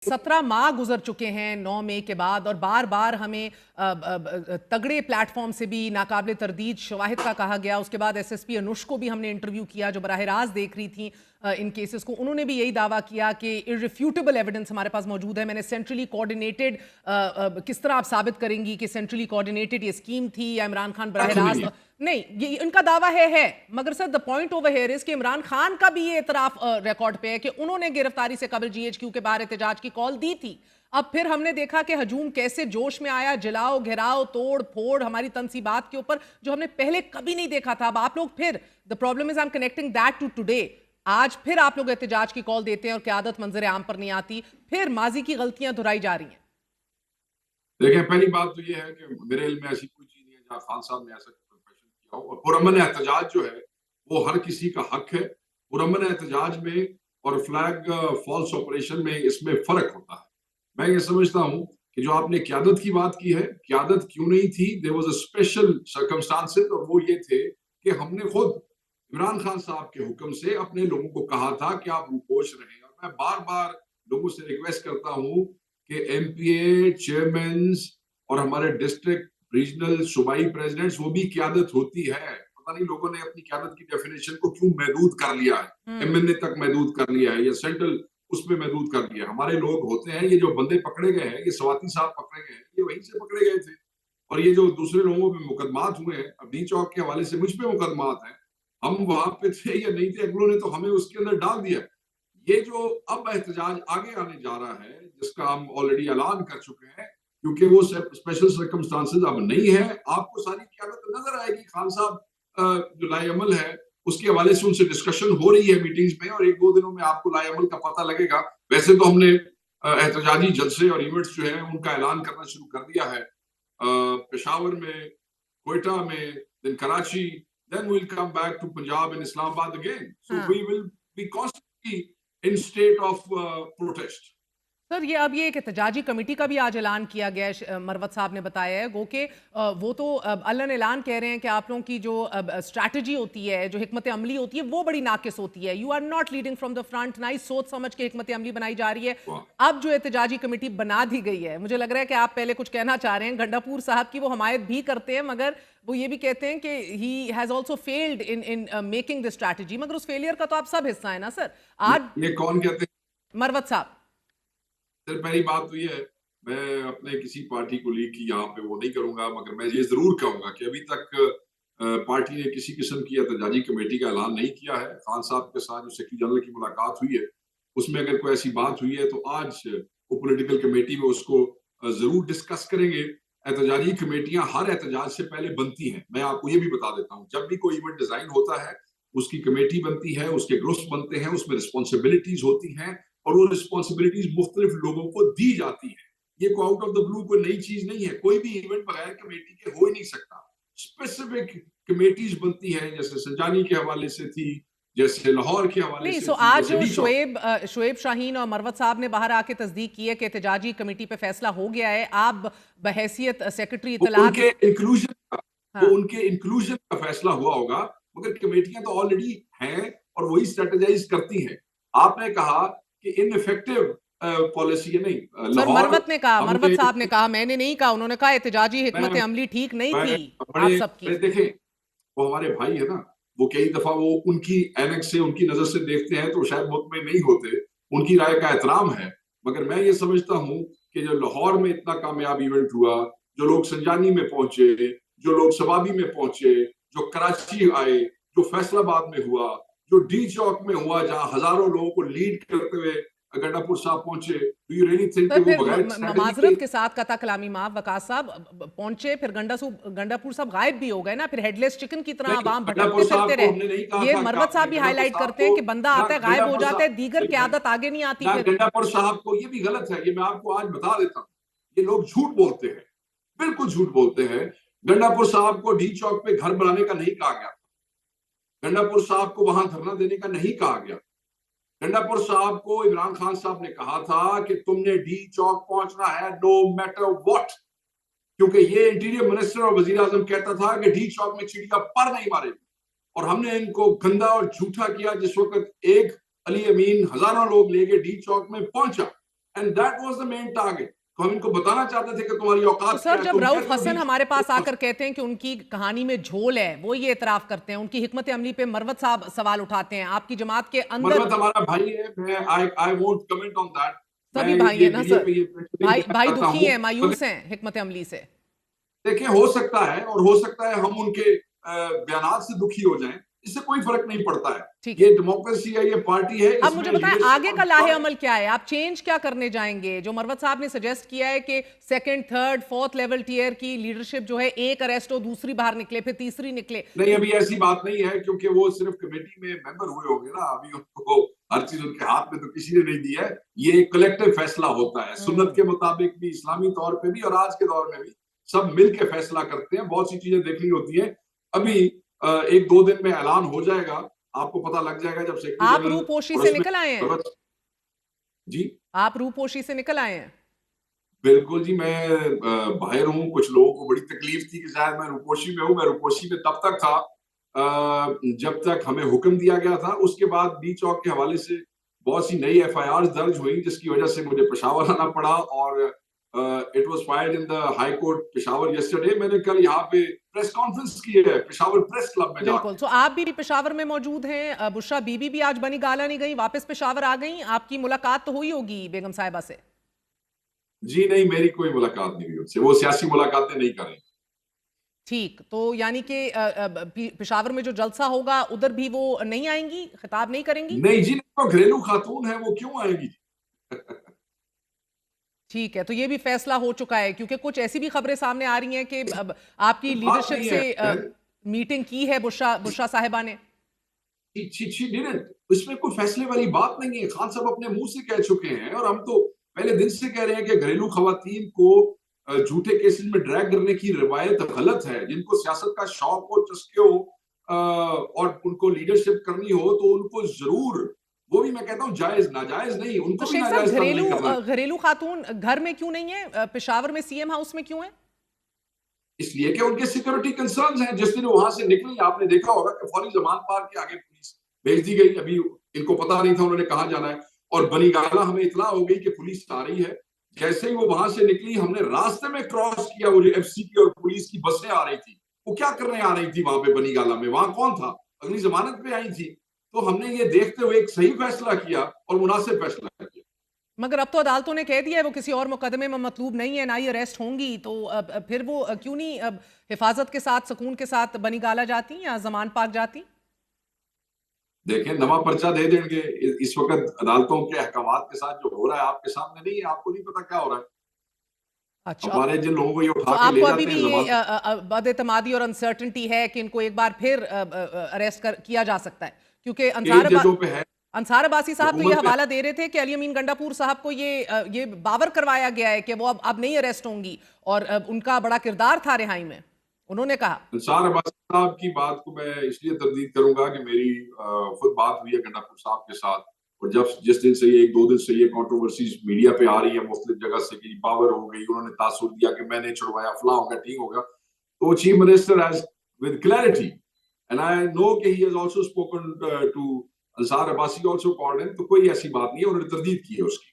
17 माह गुजर चुके हैं 9 मई के बाद और बार बार हमें तगड़े प्लेटफॉर्म से भी नाकाबिले तरदीद शवाहिद का कहा गया। उसके बाद एसएसपी अनुष को भी हमने इंटरव्यू किया जो बराह रास्त देख रही थी इन केसेस को। उन्होंने भी यही दावा किया कि इररिफ्यूटेबल एविडेंस हमारे पास मौजूद है। मैंने सेंट्रली कोऑर्डिनेटेड, किस तरह आप साबित करेंगी कि सेंट्रली कोऑर्डिनेटेड ये स्कीम थी या इमरान खान बराह रास्त? नहीं, ये इनका दावा है मगर sir the point over here is कि इमरान खान का भी ये इतराफ रिकॉर्ड पे है कि उन्होंने गिरफ्तारी से कबल जीएचक्यू के बाहर एहतजाज की कॉल दी थी। अब फिर हमने देखा कि हजूम कैसे जोश में आया, जलाओ घेराव तोड़ फोड़ हमारी तनसीबात के ऊपर, जो हमने पहले कभी नहीं देखा था। अब आप लोग फिर, the problem is I am connecting that to today, आज फिर आप लोग एहतजाज की कॉल देते हैं और क़यादत मंजर आम पर नहीं आती, फिर माजी की गलतियां दोहराई जा रही हैं। देखें, पहली बात तो ये है कि मेरे इल्म में ऐसी कोई चीज नहीं है जहाँ खान साहब ने ऐसा कंफेशन किया हो। और पुरअमन एहतजाज जो है वो हर किसी का हक है। पुरअमन एहतजाज में और फ्लैग फॉल्स ऑपरेशन में इसमें फर्क होता है। मैं ये समझता हूँ कि जो आपने क़यादत की बात की है, क़यादत क्यों नहीं थी, there was a special circumstances, और वो ये थे कि हमने खुद इमरान खान साहब के हुक्म से अपने लोगों को कहा था कि आप रूपोश रहें। और मैं बार बार लोगों से रिक्वेस्ट करता हूँ कि एमपीए चेयरमैन और हमारे डिस्ट्रिक्ट रीजनल सूबाई प्रेसिडेंट्स, वो भी क़यादत होती है। पता नहीं लोगों ने अपनी क़यादत की डेफिनेशन को क्यों महदूद कर लिया है, एमएनए तक महदूद कर लिया है या सेंट्रल उसमें महदूद कर दिया। हमारे लोग होते हैं, ये जो बंदे पकड़े गए हैं, ये स्वाति साहब पकड़े गए हैं, ये वहीं से पकड़े गए थे। और ये जो दूसरे लोगों पे मुकदमात हुए हैं, अब डी चौक के हवाले से मुझ पे मुकदमात हैं, हम वहां पे थे या नहीं थे, अगलों ने तो हमें उसके अंदर डाल दिया। ये जो अब एहतजाज आगे आने जा रहा है, जिसका हम ऑलरेडी ऐलान कर चुके हैं, क्योंकि वो स्पेशल सर्कमस्टांसेस अब नहीं है, आपको सारी क़यादत नजर आएगी। खान साहब जो लाएअमल है उसके हवाले से उनसे डिस्कशन हो रही है मीटिंग्स में, और 1-2 दिनों में आपको लाएअमल का पता लगेगा। वैसे तो हमने एहतजाजी जलसे और इवेंट्स जो है उनका ऐलान करना शुरू कर दिया है, पेशावर में, क्वेटा में, then Karachi, then we'll come back to Punjab and Islamabad again. So we will be constantly in state of protest. Sir ये अब ये एक एहतजाजी कमेटी का भी आज ऐलान किया गया है, मरवत साहब ने बताया है। गो के वो तो अल्लन ऐलान कह रहे हैं कि आप लोगों की जो स्ट्रैटेजी होती है, जो हिकमत अमली होती है, वो बड़ी नाकिस होती है। You are not leading from the front, ना ही सोच समझ के हिकमत अमली बनाई जा रही है। अब जो एहतजाजी कमेटी बना दी गई है, मुझे लग रहा है कि आप पहले कुछ कहना चाह रहे हैं। गंडापुर साहब की वो हमायत भी करते हैं, मगर वो ये भी कहते हैं कि he has also failed in making the strategy. मगर उस फेलियर का तो आप सब हिस्सा है ना सर। आज ये कौन कहते हैं? मरवत साहब। पहली बात तो ये है, मैं अपने किसी पार्टी को लीक की यहाँ पे वो नहीं करूंगा, मगर मैं ये जरूर कहूंगा कि अभी तक पार्टी ने किसी किस्म की एहतजाजी कमेटी का ऐलान नहीं किया है। खान साहब के साथ जो सेक्रेटरी जनरल की मुलाकात हुई है, उसमें अगर कोई ऐसी बात हुई है तो आज वो पॉलिटिकल कमेटी में उसको जरूर डिस्कस करेंगे। एहतजाजी कमेटियां हर एहतजाज से पहले बनती हैं। मैं आपको ये भी बता देता हूँ, जब भी कोई इवेंट डिजाइन होता है उसकी कमेटी बनती है, उसके ग्रुप्स बनते हैं, उसमें रिस्पॉन्सिबिलिटीज होती हैं, और वो रिस्पॉन्सिबिलिटीज मुख्तलिफ लोगों को दी जाती है। ये को आउट ऑफ द ब्लू कोई नई चीज नहीं है। कोई भी इवेंट बगैर कमेटी के हो ही नहीं सकता। स्पेसिफिक कमेटीज बनती हैं, जैसे संजानी के हवाले से थी, जैसे लाहौर के हवाले से थी। आज जो शुएब शाहीन और मरवत साहब ने बाहर आके तस्दीक की है कि एहतजाजी कमेटी पे फैसला हो गया है, आप बहैसियत सेक्रेटरी इत्तलात, उनके इंक्लूजन का फैसला हुआ होगा, मगर कमेटियां तो ऑलरेडी हैं और वही स्ट्रेटेजाइज करती हैं। आपने कहा कि इनइफेक्टिव पॉलिसी है, नहीं सर मरवत ने कहा, मरवत साहब ने कहा, मैंने नहीं कहा। उन्होंने कहा एहतजाजी हिकमत अमली ठीक नहीं थी आप सबकी। देखें, वो हमारे भाई है ना, वो कई दफा वो उनकी एनेक्स से, उनकी नजर से देखते हैं तो शायद मुतमिन नहीं होते। उनकी राय का एहतराम है, मगर मैं ये समझता हूँ कि जो लाहौर में इतना कामयाब इवेंट हुआ, जो लोग संजानी में पहुंचे, जो लोग सवाबी में पहुंचे, जो कराची आए, जो फैसलाबाद में हुआ, जो डी चौक में हुआ, जहां हजारों लोगों को लीड करते हुए गंडापुर साहब पहुंचे, डू यू रियली थिंक कि वो बगैर माजरत के साथ कता कलामी माफ वकास साहब पहुंचे, फिर गंडापुर साहब गायब भी हो गए ना, फिर हेडलेस चिकन की तरह आवाम भटकते फिरते रहे। ये मरवत साहब भी हाईलाइट करते हैं कि बंदा आता है गायब हो जाता है, दीगर क़यादत आगे नहीं आती। गंडापुर साहब को ये भी गलत है, ये मैं आपको आज बता देता हूँ। ये लोग झूठ बोलते हैं, बिल्कुल झूठ बोलते हैं। गंडापुर साहब को डी चौक पे घर बनाने का नहीं कहा गया, गंडापुर साहब को वहां धरना देने का नहीं कहा गया। गंडापुर साहब को इमरान खान साहब ने कहा था कि तुमने डी चौक पहुंचना है नो मैटर व्हाट, क्योंकि ये इंटीरियर मिनिस्टर और वजीर आजम कहता था कि डी चौक में चिड़िया पर नहीं मारेगी। और हमने इनको गंदा और झूठा किया। जिस वक्त एक अली अमीन हजारों लोग लेके डी चौक में पहुंचा, and that was the main target. تو ہم ان کو بتانا چاہتے تھے کہ تمہاری اوقات تو سر جب رؤف حسن ہمارے پاس آ کر کہتے ہیں کہ ان کی کہانی میں جھول ہے، وہ یہ اعتراف کرتے ہیں، ان کی حکمت عملی پہ مروت صاحب سوال اٹھاتے ہیں، آپ کی جماعت کے اندر مروت ہمارا بھائی ہے، میں I won't comment on that. سبھی بھائی ہیں نا سر، بھائی دکھی ہیں، مایوس ہیں حکمت عملی سے. دیکھیں ہو سکتا ہے، اور ہو سکتا ہے ہم ان کے بیانات سے دکھی ہو جائیں، اس سے کوئی فرق نہیں پڑتا ہے. یہ ڈیموکریسی ہے، یہ پارٹی ہے. اب مجھے بتائیں آگے کا لاہے عمل کیا ہے؟ آپ چینج کیا کرنے جائیں گے؟ جو مروت صاحب نے سجیسٹ کیا ہے کہ second, third, fourth level tier کی لیڈرشپ جو ہے ایک اریسٹ ہو، دوسری باہر نکلے، پھر تیسری نکلے. نہیں، ابھی ایسی بات نہیں ہے، کیونکہ وہ صرف کمیٹی میں ممبر ہوئے ہوں گے نا. ابھی ان کو ہر چیز ان کے ہاتھ میں تو کسی نے نہیں دی ہے. یہ ایک کلیکٹیو فیصلہ ہوتا ہے سنت کے مطابق بھی، اسلامی طور پہ بھی، اور آج کے دور میں بھی سب مل کے فیصلہ کرتے ہیں. بہت سی چیزیں دیکھنی ہوتی ہیں. ابھی 1-2 دن میں اعلان ہو جائے گا، آپ کو پتہ لگ جائے گا جب سیکرٹری آپ روپوشی سے نکل آئے ہیں؟ جی آپ روپوشی سے نکل آئے ہیں؟ بالکل جی، میں باہر ہوں. کچھ لوگوں کو بڑی تکلیف تھی کہ شاید میں روپوشی میں ہوں. میں روپوشی میں تب تک تھا جب تک ہمیں حکم دیا گیا تھا. اس کے بعد بی چوک کے حوالے سے بہت سی نئی FIRs درج ہوئی، جس کی وجہ سے مجھے پشاور آنا پڑا. اور it was filed in the High Court Peshawar yesterday. میں نے کل یہاں پہ پریس کانفرنس کی ہے پشاور پریس کلب میں جا کے. بالکل. تو آپ بھی پشاور میں موجود ہیں. بشرا بی بی بھی آج بنی گالا نہیں گئی، واپس پشاور آ گئیں. آپ کی ملاقات تو ہوئی ہوگی بیگم صاحبہ سے؟ جی نہیں، میری کوئی ملاقات نہیں ہوئی ان سے. وہ سیاسی ملاقاتیں نہیں کر رہی. ٹھیک. تو یعنی کہ پشاور میں جو جلسہ ہوگا ادھر بھی وہ نہیں آئیں گی، خطاب نہیں کریں گی؟ نہیں جی، وہ گھریلو خاتون ہے، وہ کیوں آئیں گی؟ ٹھیک ہے. تو یہ بھی فیصلہ ہو چکا ہے، کیونکہ کچھ ایسی بھی خبریں سامنے آ رہی ہیں کہ آپ کی لیڈرشپ سے میٹنگ کی ہے بشرا صاحبہ نے. اس میں کوئی فیصلے والی بات نہیں ہے. خان صاحب اپنے منہ سے کہہ چکے ہیں، اور ہم تو پہلے دن سے کہہ رہے ہیں کہ گھریلو خواتین کو جھوٹے کیسز میں ڈریگ کرنے کی روایت غلط ہے. جن کو سیاست کا شوق ہو، چسکے ہو، اور ان کو لیڈرشپ کرنی ہو تو ان کو ضرور، وہ بھی میں کہتا ہوں جائز، ناجائز نہیں، ان کو بھی ناجائز کام نہیں کرنا. گھریلو خاتون گھر میں کیوں نہیں ہے؟ پشاور میں CM ہاؤس میں کیوں ہے؟ اس لیے کہ ان کے سیکورٹی کنسرنز ہیں. جس دن وہاں سے نکلی، آپ نے دیکھا ہوگا کہ فوری زمان پارک کے آگے پولیس بھیج دی گئی. ابھی ان کو پتا نہیں تھا انہوں نے کہاں جانا ہے. اور بنی گالا ہمیں اطلاع ہو گئی کہ پولیس آ رہی ہے. جیسے ہی وہ وہاں سے نکلی، ہم نے راستے میں کراس کیا. وہ جو FCP اور پولیس کی بسیں آ رہی تھی، وہ کیا کرنے آ رہی تھی وہاں پہ بنی گالا میں؟ وہاں کون تھا؟ اگلی ضمانت پہ آئی تھی. تو ہم نے یہ دیکھتے ہوئے ایک صحیح فیصلہ کیا اور مناسب فیصلہ کیا. مگر اب تو عدالتوں نے کہہ دیا ہے وہ کسی اور مقدمے میں مطلوب نہیں ہے، نہ ہی اریسٹ ہوں گی. تو پھر وہ کیوں نہیں اب حفاظت کے ساتھ، سکون کے ساتھ بنی گالا جاتی یا زمان پاک جاتی؟ دیکھیں نواں پرچہ دے دیں گے. اس وقت عدالتوں کے احکامات کے ساتھ جو ہو رہا ہے آپ کے سامنے نہیں ہے. آپ کو نہیں پتا کیا ہو رہا ہے. اچھا. ہمارے جن لوگوں کو یہ تو اٹھا کے آپ لے کو جاتے ابھی ہیں بھی یہ بد اعتمادی اور انسرٹنٹی ہے کہ ان کو ایک بار پھر اریسٹ کیا جا سکتا ہے؟ کیونکہ انصار عباسی صاحب تو یہ حوالہ دے رہے تھے کہ علی امین گنڈا پور صاحب کو یہ باور کروایا گیا ہے کہ وہ اب نہیں اریسٹ ہوں گی، اور ان کا بڑا کردار تھا رہائی میں. انہوں نے کہا انصار عباسی صاحب کی بات کو میں اس لیے تردید کروں گا کہ میری خود بات ہوئی ہے گنڈا پور صاحب کے ساتھ. اور جس دن سے یہ 1-2 دن سے یہ کنٹروورسیز میڈیا پہ آ رہی ہے مختلف جگہ سے کہ باور ہو گئی، انہوں نے تاثر دیا کہ میں نے چھڑوایا، فلاں ہو گیا، ٹھیک ہو گیا. تو chief minister has with clarity and I know کہ he has also spoken to انصار عباسی also called him. تو کوئی ایسی بات نہیں ہے، انہوں نے تردید کی ہے اس کی.